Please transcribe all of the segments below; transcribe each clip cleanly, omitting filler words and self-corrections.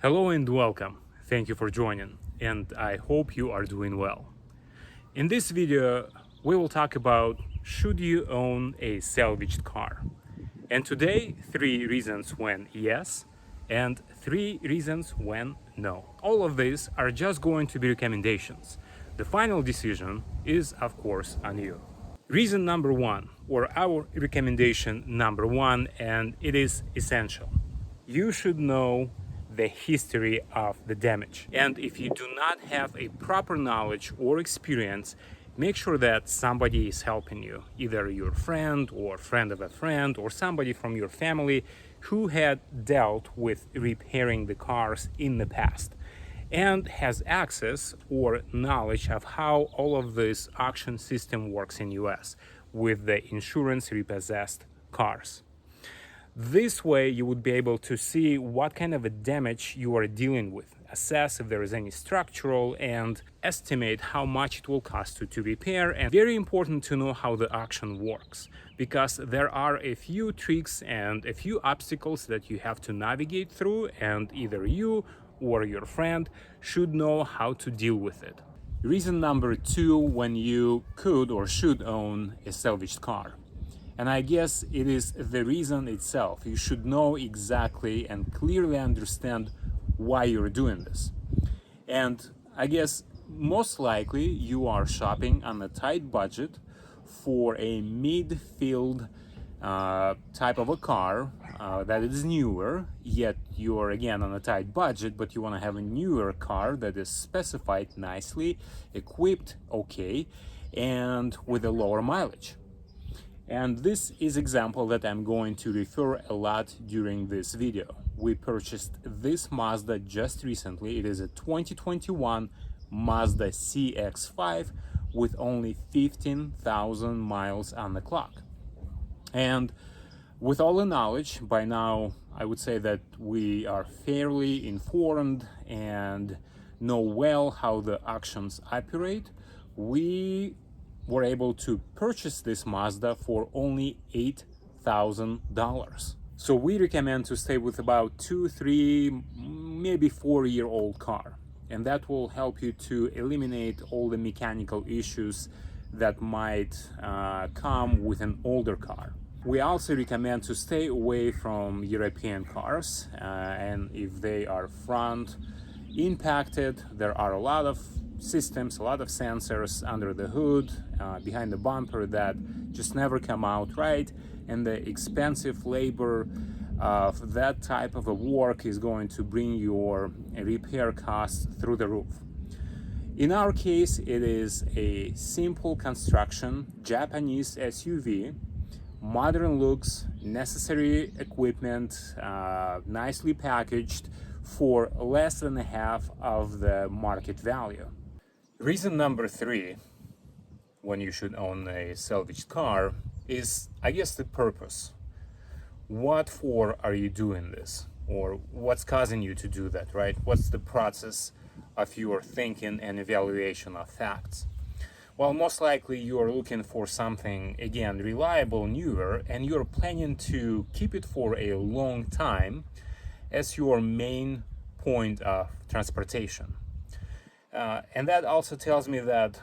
Hello and welcome. Thank you for joining, and I hope you are doing well. In this video, we will talk about should you own a salvaged car? And today, 3 reasons when yes, and 3 reasons when no. All of these are just going to be recommendations. The final decision is, of course, on you. Reason number 1, or our recommendation number 1, and it is essential. You should know the history of the damage. And if you do not have a proper knowledge or experience, make sure that somebody is helping you, either your friend or friend of a friend or somebody from your family who had dealt with repairing the cars in the past and has access or knowledge of how all of this auction system works in US with the insurance repossessed cars. This way you would be able to see what kind of a damage you are dealing with, assess if there is any structural, and estimate how much it will cost to repair. And very important to know how the auction works, because there are a few tricks and a few obstacles that you have to navigate through, and either you or your friend should know how to deal with it. Reason number 2 when you could or should own a salvaged car. And I guess it is the reason itself. You should know exactly and clearly understand why you're doing this. And I guess most likely you are shopping on a tight budget for a mid-field type of a car that is newer, yet you're again on a tight budget, but you want to have a newer car that is specified nicely, equipped okay, and with a lower mileage. And this is example that I'm going to refer a lot during this video. We purchased this Mazda just recently. It is a 2021 Mazda CX-5 with only 15,000 miles on the clock. And with all the knowledge, by now I would say that we are fairly informed and know well how the auctions operate. We were able to purchase this Mazda for only $8,000. So we recommend to stay with about 2, 3, maybe 4-year-old car. And that will help you to eliminate all the mechanical issues that might come with an older car. We also recommend to stay away from European cars, and if they are front impacted, there are a lot of systems, a lot of sensors under the hood, behind the bumper that just never come out right, and the expensive labor of that type of a work is going to bring your repair costs through the roof. In our case, it is a simple construction Japanese SUV, modern looks, necessary equipment, nicely packaged for less than half of the market value. Reason number 3 when you should own a salvaged car is, I guess, the purpose. What for are you doing this? Or what's causing you to do that, right? What's the process of your thinking and evaluation of facts? Well, most likely you are looking for something, again, reliable, newer, and you're planning to keep it for a long time as your main point of transportation. And that also tells me that,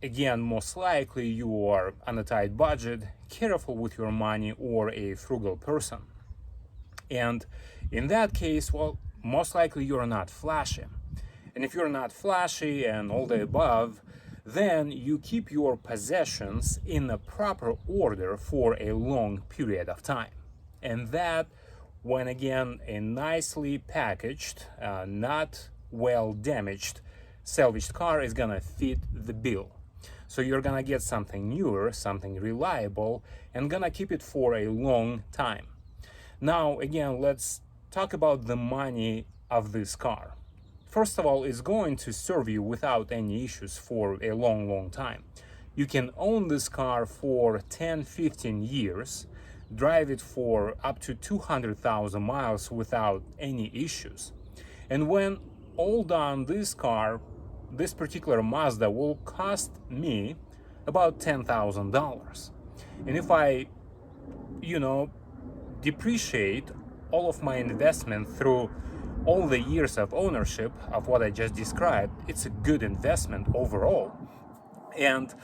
again, most likely you are on a tight budget, careful with your money, or a frugal person. And in that case, well, most likely you're not flashy. And if you're not flashy and all the above, then you keep your possessions in a proper order for a long period of time. And that, when again, a nicely packaged, not well damaged salvaged car is gonna fit the bill. So you're gonna get something newer, something reliable, and gonna keep it for a long time. Now, again, let's talk about the money of this car. First of all, it's going to serve you without any issues for a long time. You can own this car for 10-15 years, drive it for up to 200,000 miles without any issues. And when all done, this particular Mazda will cost me about $10,000. And if I, depreciate all of my investment through all the years of ownership of what I just described, it's a good investment overall. And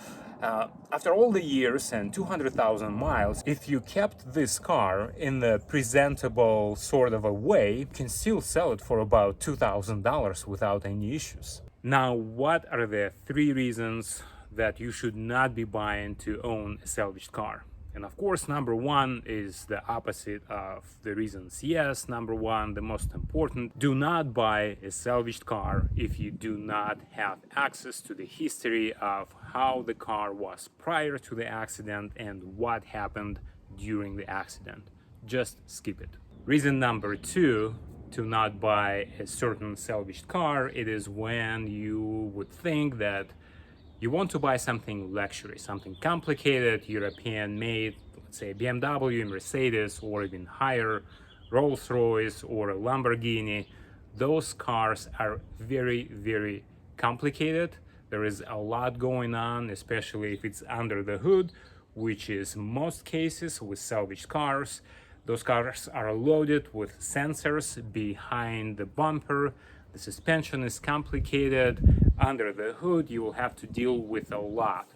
after all the years and 200,000 miles, if you kept this car in the presentable sort of a way, you can still sell it for about $2,000 without any issues. Now, what are the 3 reasons that you should not be buying to own a salvaged car? And of course, number 1 is the opposite of the reasons. Yes, number 1, the most important, do not buy a salvaged car if you do not have access to the history of how the car was prior to the accident and what happened during the accident. Just skip it. Reason number 2 to not buy a certain salvaged car, it is when you would think that you want to buy something luxury, something complicated, European made, let's say BMW, Mercedes, or even higher, Rolls-Royce or a Lamborghini. Those cars are very, very complicated. There is a lot going on, especially if it's under the hood, which is most cases with salvaged cars. Those cars are loaded with sensors behind the bumper. The suspension is complicated. Under the hood, you will have to deal with a lot.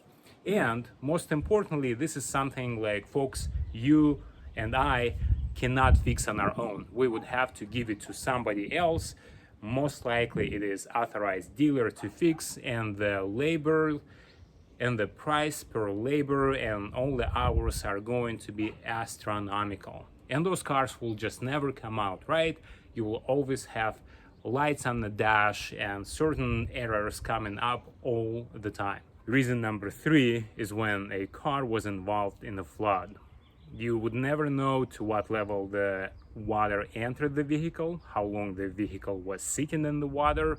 And most importantly, this is something like, folks, you and I cannot fix on our own. We would have to give it to somebody else. Most likely it is authorized dealer to fix, and the labor and the price per labor and all the hours are going to be astronomical. And those cars will just never come out right. You will always have lights on the dash and certain errors coming up all the time. Reason number 3 is when a car was involved in a flood. You would never know to what level the water entered the vehicle, how long the vehicle was sitting in the water,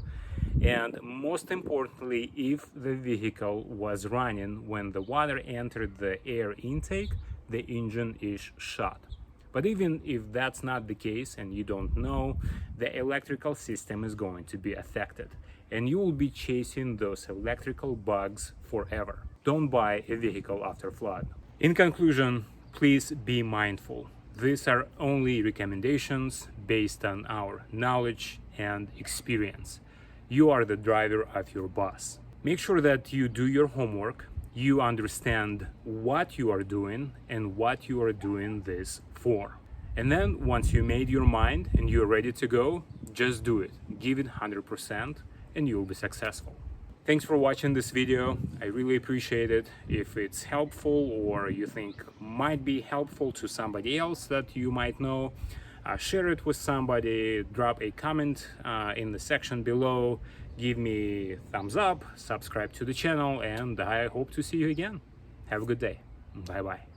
and most importantly, if the vehicle was running when the water entered the air intake, the engine is shut. But even if that's not the case and you don't know, the electrical system is going to be affected, and you will be chasing those electrical bugs forever. Don't buy a vehicle after flood. In conclusion, please be mindful. These are only recommendations based on our knowledge and experience. You are the driver of your bus. Make sure that you do your homework, you understand what you are doing and what you are doing this for. And then once you made your mind and you're ready to go, just do it. Give it 100% and you'll be successful. Thanks for watching this video. I really appreciate it. If it's helpful or you think might be helpful to somebody else that you might know, share it with somebody, drop a comment in the section below, give me a thumbs up, subscribe to the channel, and I hope to see you again. Have a good day. Bye bye.